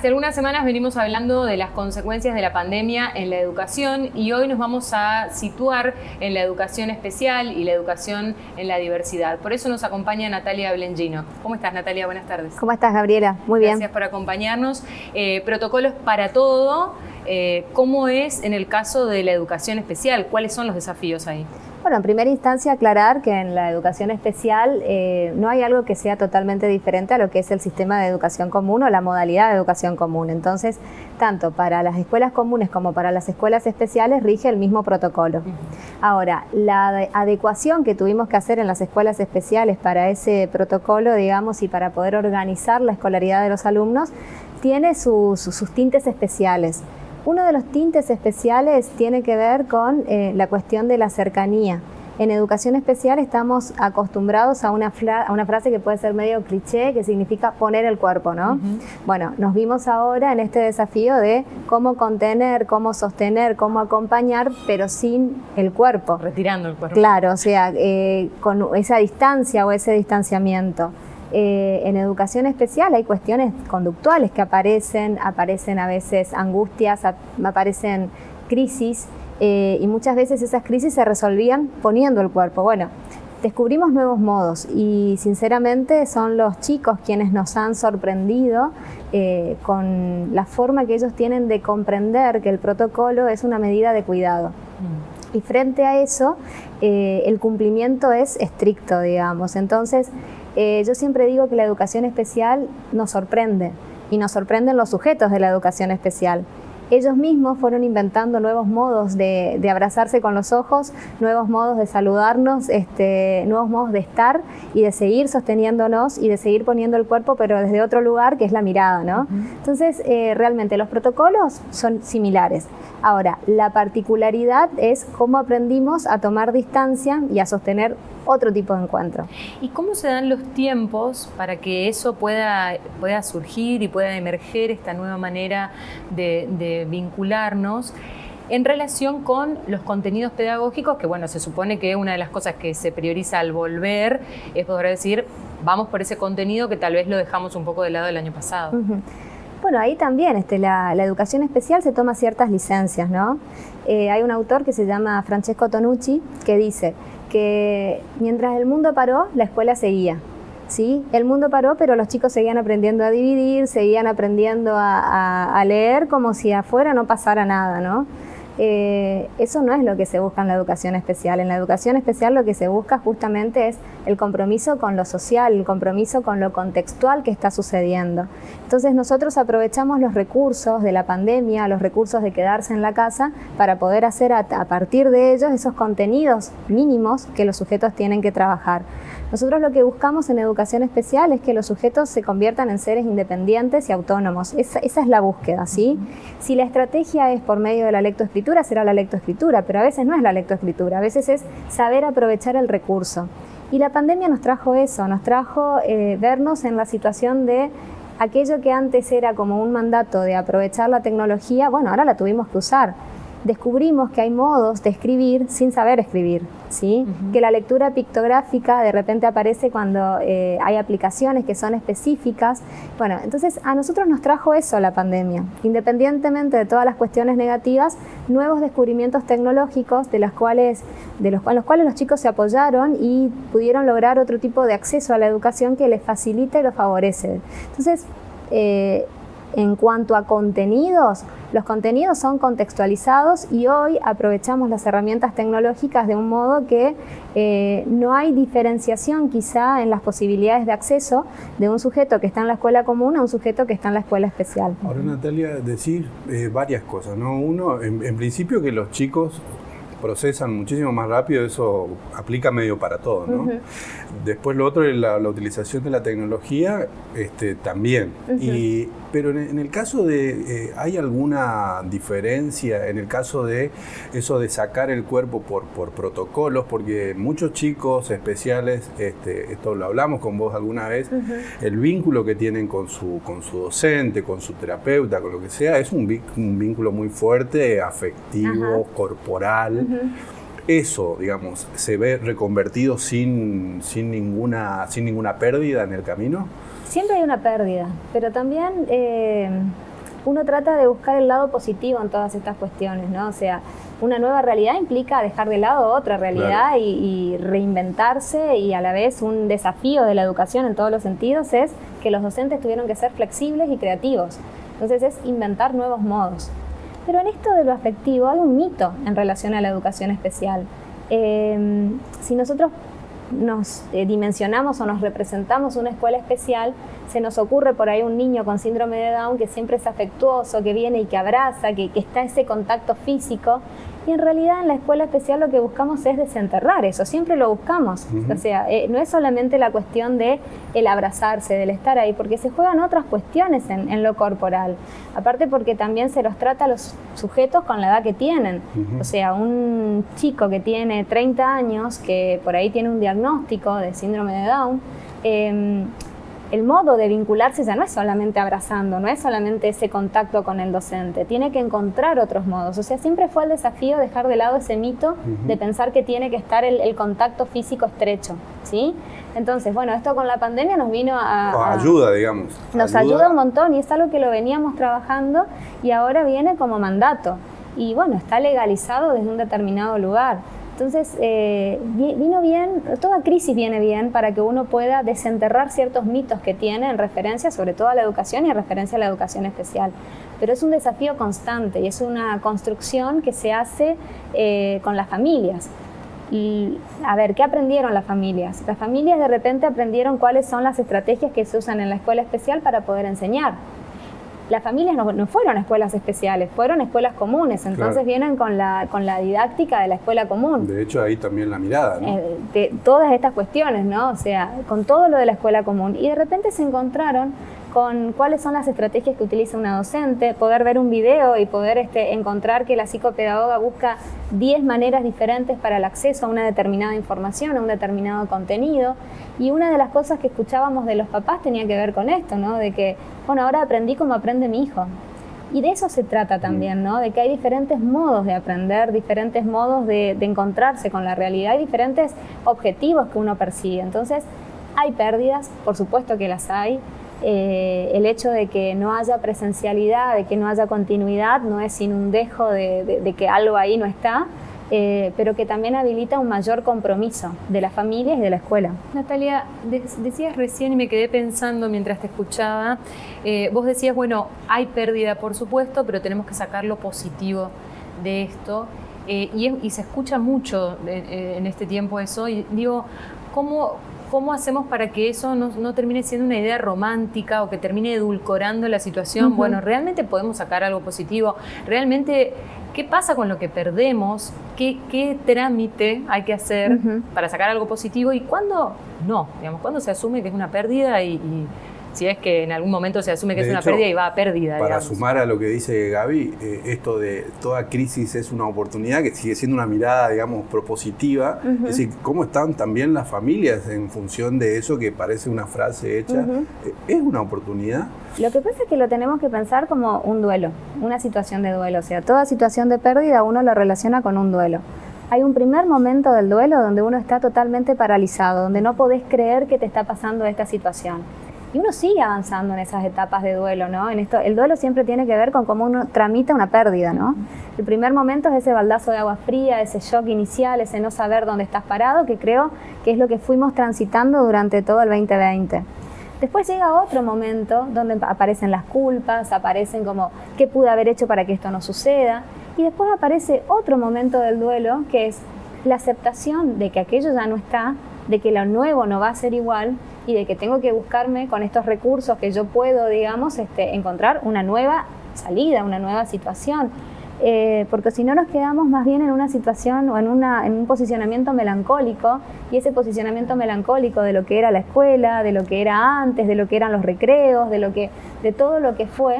Hace algunas semanas venimos hablando de las consecuencias de la pandemia en la educación y hoy nos vamos a situar en la educación especial y la educación en la diversidad. Por eso nos acompaña Natalia Blengino. ¿Cómo estás, Natalia? Buenas tardes. ¿Cómo estás, Gabriela? Muy bien. Gracias por acompañarnos. Protocolos para todo. ¿Cómo es en el caso de la educación especial? ¿Cuáles son los desafíos ahí? Bueno, en primera instancia aclarar que en la educación especial no hay algo que sea totalmente diferente a lo que es el sistema de educación común o la modalidad de educación común. Entonces, tanto para las escuelas comunes como para las escuelas especiales rige el mismo protocolo. Ahora, la adecuación que tuvimos que hacer en las escuelas especiales para ese protocolo, digamos, y para poder organizar la escolaridad de los alumnos, tiene sus tintes especiales. Uno de los tintes especiales tiene que ver con la cuestión de la cercanía. En educación especial estamos acostumbrados a una frase que puede ser medio cliché, que significa poner el cuerpo, ¿no? Bueno, nos vimos ahora en este desafío de cómo contener, cómo sostener, cómo acompañar, pero sin el cuerpo. Retirando el cuerpo. Claro, o sea, con esa distancia o ese distanciamiento. En educación especial hay cuestiones conductuales que aparecen a veces angustias, aparecen crisis y muchas veces esas crisis se resolvían poniendo el cuerpo. Bueno, descubrimos nuevos modos y sinceramente son los chicos quienes nos han sorprendido con la forma que ellos tienen de comprender que el protocolo es una medida de cuidado. Y frente a eso, el cumplimiento es estricto, digamos. Entonces, yo siempre digo que la educación especial nos sorprende y nos sorprenden los sujetos de la educación especial. Ellos mismos fueron inventando nuevos modos de abrazarse con los ojos, nuevos modos de saludarnos, nuevos modos de estar y de seguir sosteniéndonos y de seguir poniendo el cuerpo, pero desde otro lugar que es la mirada, ¿no? Entonces, realmente los protocolos son similares. Ahora, la particularidad es cómo aprendimos a tomar distancia y a sostener otro tipo de encuentro. ¿Y cómo se dan los tiempos para que eso pueda surgir y pueda emerger esta nueva manera de vincularnos en relación con los contenidos pedagógicos? Que bueno, se supone que una de las cosas que se prioriza al volver es poder decir, vamos por ese contenido que tal vez lo dejamos un poco de lado el año pasado. Bueno, ahí también la educación especial se toma ciertas licencias, ¿no? Hay un autor que se llama Francesco Tonucci que dice que mientras el mundo paró, la escuela seguía. ¿Sí? El mundo paró, pero los chicos seguían aprendiendo a dividir, seguían aprendiendo a leer como si afuera no pasara nada, ¿no? Eso no es lo que se busca en la educación especial. En la educación especial lo que se busca justamente es el compromiso con lo social, el compromiso con lo contextual que está sucediendo. Entonces nosotros aprovechamos los recursos de la pandemia, los recursos de quedarse en la casa para poder hacer a partir de ellos esos contenidos mínimos que los sujetos tienen que trabajar. Nosotros lo que buscamos en educación especial es que los sujetos se conviertan en seres independientes y autónomos. Esa es la búsqueda, ¿sí? Si la estrategia es por medio de la lectoescritura, será la lectoescritura, pero a veces no es la lectoescritura, a veces es saber aprovechar el recurso. Y la pandemia nos trajo eso, nos trajo vernos en la situación de aquello que antes era como un mandato de aprovechar la tecnología, bueno, ahora la tuvimos que usar. Descubrimos que hay modos de escribir sin saber escribir, ¿sí? Que la lectura pictográfica de repente aparece cuando hay aplicaciones que son específicas. Bueno, entonces a nosotros nos trajo eso la pandemia. Independientemente de todas las cuestiones negativas, nuevos descubrimientos tecnológicos de los cuales los chicos se apoyaron y pudieron lograr otro tipo de acceso a la educación que les facilita y los favorece. Entonces, en cuanto a contenidos, los contenidos son contextualizados y hoy aprovechamos las herramientas tecnológicas de un modo que no hay diferenciación quizá en las posibilidades de acceso de un sujeto que está en la escuela común a un sujeto que está en la escuela especial. Ahora, Natalia, decir varias cosas, ¿no? Uno, en principio que los chicos procesan muchísimo más rápido, eso aplica medio para todo, ¿no? Después lo otro es la utilización de la tecnología, también. Pero en el caso de, ¿hay alguna diferencia en el caso de eso de sacar el cuerpo por protocolos? Porque muchos chicos especiales, esto lo hablamos con vos alguna vez, el vínculo que tienen con su docente, con su terapeuta, con lo que sea, es un vínculo muy fuerte, afectivo, corporal. Eso, digamos, se ve reconvertido sin ninguna pérdida en el camino. Siempre hay una pérdida, pero también uno trata de buscar el lado positivo en todas estas cuestiones, ¿no? O sea, una nueva realidad implica dejar de lado otra realidad, claro, y reinventarse, y a la vez un desafío de la educación en todos los sentidos es que los docentes tuvieron que ser flexibles y creativos. Entonces es inventar nuevos modos. Pero en esto de lo afectivo hay un mito en relación a la educación especial. Si nosotros nos dimensionamos o nos representamos una escuela especial, se nos ocurre por ahí un niño con síndrome de Down que siempre es afectuoso, que viene y que abraza, que está ese contacto físico, y en realidad en la escuela especial lo que buscamos es desenterrar eso, siempre lo buscamos. O sea, no es solamente la cuestión de el abrazarse, del estar ahí, porque se juegan otras cuestiones en lo corporal, aparte porque también se los trata a los sujetos con la edad que tienen. O sea, un chico que tiene 30 años, que por ahí tiene un diagnóstico de síndrome de Down, el modo de vincularse ya no es solamente abrazando, no es solamente ese contacto con el docente, tiene que encontrar otros modos. O sea, siempre fue el desafío dejar de lado ese mito de pensar que tiene que estar el contacto físico estrecho, ¿sí? Entonces, bueno, esto con la pandemia nos vino ayuda, digamos. Nos ayuda un montón, y es algo que lo veníamos trabajando y ahora viene como mandato. Y bueno, está legalizado desde un determinado lugar. Entonces, vino bien, toda crisis viene bien para que uno pueda desenterrar ciertos mitos que tiene en referencia sobre todo a la educación y en referencia a la educación especial. Pero es un desafío constante y es una construcción que se hace con las familias. Y, a ver, ¿qué aprendieron las familias? Las familias de repente aprendieron cuáles son las estrategias que se usan en la escuela especial para poder enseñar. Las familias no fueron a escuelas especiales, fueron a escuelas comunes, entonces claro, vienen con la didáctica de la escuela común. De hecho, ahí también la mirada, ¿no? De todas estas cuestiones, ¿no? O sea, con todo lo de la escuela común. Y de repente se encontraron con cuáles son las estrategias que utiliza una docente, poder ver un video y poder encontrar que la psicopedagoga busca 10 maneras diferentes para el acceso a una determinada información, a un determinado contenido. Y una de las cosas que escuchábamos de los papás tenía que ver con esto, ¿no? De que, bueno, ahora aprendí como aprende mi hijo. Y de eso se trata también, ¿no? De que hay diferentes modos de aprender, diferentes modos de encontrarse con la realidad y diferentes objetivos que uno persigue. Entonces, hay pérdidas, por supuesto que las hay. El hecho de que no haya presencialidad, de que no haya continuidad, no es sin un dejo de que algo ahí no está, pero que también habilita un mayor compromiso de las familias y de la escuela. Natalia, decías recién y me quedé pensando mientras te escuchaba, vos decías, bueno, hay pérdida por supuesto, pero tenemos que sacar lo positivo de esto, y se escucha mucho en este tiempo eso, y digo, ¿cómo hacemos para que eso no termine siendo una idea romántica o que termine edulcorando la situación? Bueno, ¿realmente podemos sacar algo positivo? ¿Realmente qué pasa con lo que perdemos? ¿Qué trámite hay que hacer para sacar algo positivo? ¿Y cuándo no? Digamos, ¿cuándo se asume que es una pérdida y si es que en algún momento se asume que es una pérdida y va a pérdida? Para digamos, sumar a lo que dice Gaby, esto de toda crisis es una oportunidad, que sigue siendo una mirada, digamos, propositiva. Es decir, ¿cómo están también las familias en función de eso que parece una frase hecha? Es una oportunidad. Lo que pasa es que lo tenemos que pensar como un duelo, una situación de duelo. O sea, toda situación de pérdida uno lo relaciona con un duelo. Hay un primer momento del duelo donde uno está totalmente paralizado, donde no podés creer que te está pasando esta situación. Y uno sigue avanzando en esas etapas de duelo, ¿no? En esto, el duelo siempre tiene que ver con cómo uno tramita una pérdida, ¿no? El primer momento es ese baldazo de agua fría, ese shock inicial, ese no saber dónde estás parado, que creo que es lo que fuimos transitando durante todo el 2020. Después llega otro momento donde aparecen las culpas, aparecen como ¿qué pude haber hecho para que esto no suceda? Y después aparece otro momento del duelo, que es la aceptación de que aquello ya no está, de que lo nuevo no va a ser igual y de que tengo que buscarme con estos recursos que yo puedo, digamos, encontrar una nueva salida, una nueva situación. Porque si no nos quedamos más bien en una situación o en un posicionamiento melancólico, y ese posicionamiento melancólico de lo que era la escuela, de lo que era antes, de lo que eran los recreos, de todo lo que fue,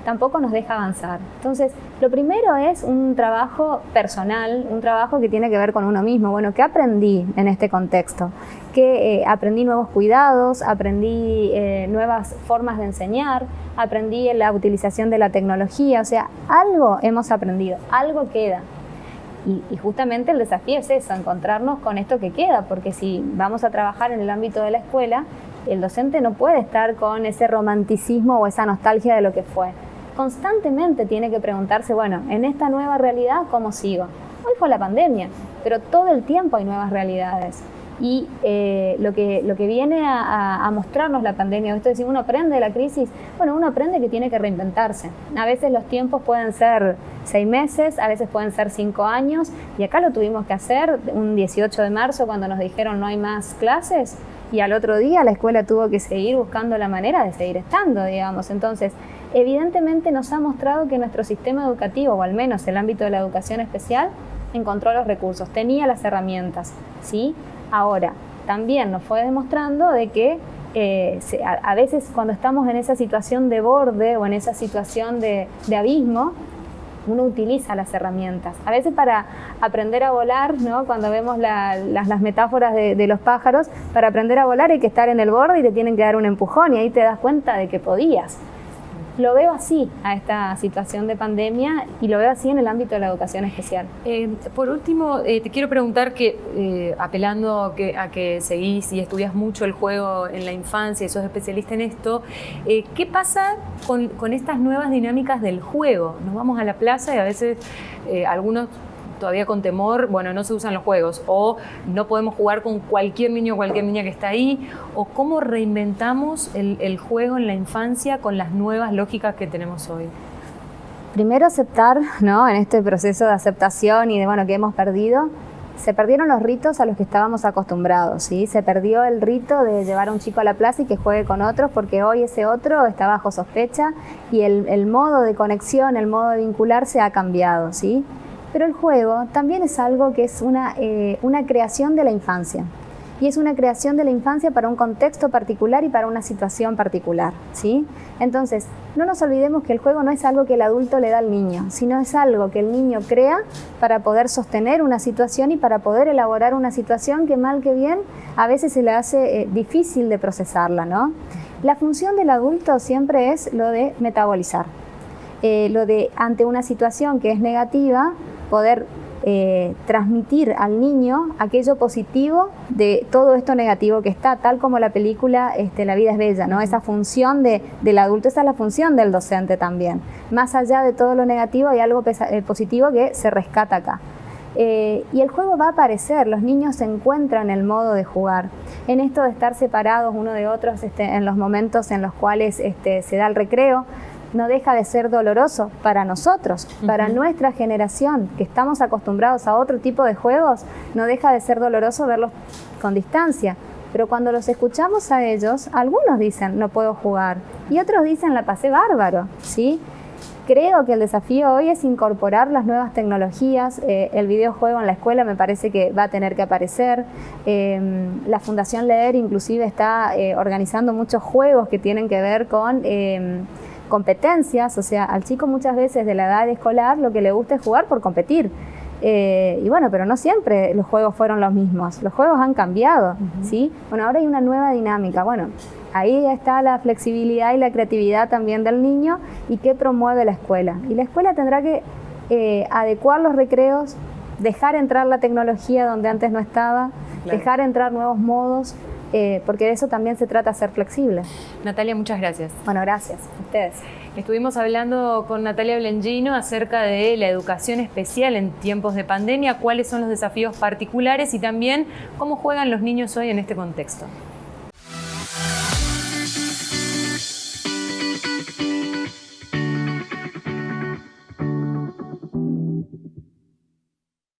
tampoco nos deja avanzar. Entonces, lo primero es un trabajo personal, un trabajo que tiene que ver con uno mismo. Bueno, ¿qué aprendí en este contexto? Que aprendí nuevos cuidados, aprendí nuevas formas de enseñar, aprendí la utilización de la tecnología, o sea, algo hemos aprendido, algo queda. Y justamente el desafío es eso, encontrarnos con esto que queda, porque si vamos a trabajar en el ámbito de la escuela, el docente no puede estar con ese romanticismo o esa nostalgia de lo que fue. constantemente tiene que preguntarse, bueno, en esta nueva realidad, ¿cómo sigo? Hoy fue la pandemia, pero todo el tiempo hay nuevas realidades. Y lo que viene a mostrarnos la pandemia, esto es decir, uno aprende de la crisis, bueno, uno aprende que tiene que reinventarse. A veces los tiempos pueden ser 6 meses, a veces pueden ser 5 años, y acá lo tuvimos que hacer un 18 de marzo cuando nos dijeron no hay más clases, y al otro día la escuela tuvo que seguir buscando la manera de seguir estando, digamos. Entonces, evidentemente nos ha mostrado que nuestro sistema educativo, o al menos el ámbito de la educación especial, encontró los recursos, tenía las herramientas, ¿sí? Ahora, también nos fue demostrando de que a veces cuando estamos en esa situación de borde o en esa situación de abismo, uno utiliza las herramientas. A veces para aprender a volar, ¿no? Cuando vemos las metáforas de los pájaros, para aprender a volar hay que estar en el borde y te tienen que dar un empujón y ahí te das cuenta de que podías. Lo veo así a esta situación de pandemia y lo veo así en el ámbito de la educación especial. Por último, te quiero preguntar que, apelando a que seguís y estudias mucho el juego en la infancia y sos especialista en esto, ¿qué pasa con estas nuevas dinámicas del juego? Nos vamos a la plaza y a veces algunos todavía con temor, bueno, no se usan los juegos, o no podemos jugar con cualquier niño o cualquier niña que está ahí, o cómo reinventamos el juego en la infancia con las nuevas lógicas que tenemos hoy. Primero aceptar, ¿no? En este proceso de aceptación y de, bueno, que hemos perdido, se perdieron los ritos a los que estábamos acostumbrados, ¿sí? Se perdió el rito de llevar a un chico a la plaza y que juegue con otros, porque hoy ese otro está bajo sospecha y el modo de conexión, el modo de vincularse ha cambiado, ¿sí? Pero el juego también es algo que es una creación de la infancia. Y es una creación de la infancia para un contexto particular y para una situación particular, ¿sí? Entonces, no nos olvidemos que el juego no es algo que el adulto le da al niño, sino es algo que el niño crea para poder sostener una situación y para poder elaborar una situación que mal que bien a veces se le hace difícil de procesarla, ¿no? La función del adulto siempre es lo de metabolizar, lo de ante una situación que es negativa, poder transmitir al niño aquello positivo de todo esto negativo que está, tal como la película La vida es bella, ¿no? Esa función del adulto, esa es la función del docente también. Más allá de todo lo negativo hay algo positivo que se rescata acá. Y el juego va a aparecer, los niños se encuentran en el modo de jugar, en esto de estar separados uno de otros en los momentos en los cuales se da el recreo. No deja de ser doloroso para nosotros, para nuestra generación, que estamos acostumbrados a otro tipo de juegos, no deja de ser doloroso verlos con distancia. Pero cuando los escuchamos a ellos, algunos dicen, no puedo jugar, y otros dicen, la pasé bárbaro, ¿sí? Creo que el desafío hoy es incorporar las nuevas tecnologías. El videojuego en la escuela me parece que va a tener que aparecer. La Fundación Leer inclusive está organizando muchos juegos que tienen que ver con competencias, o sea, al chico muchas veces de la edad escolar lo que le gusta es jugar por competir. Y bueno, pero no siempre los juegos fueron los mismos, los juegos han cambiado, ¿sí? Bueno, ahora hay una nueva dinámica, bueno, ahí está la flexibilidad y la creatividad también del niño y qué promueve la escuela. Y la escuela tendrá que adecuar los recreos, dejar entrar la tecnología donde antes no estaba, claro, dejar entrar nuevos modos, porque de eso también se trata, ser flexible. Natalia, muchas gracias. Bueno, gracias a ustedes. Estuvimos hablando con Natalia Blengino acerca de la educación especial en tiempos de pandemia, cuáles son los desafíos particulares y también cómo juegan los niños hoy en este contexto.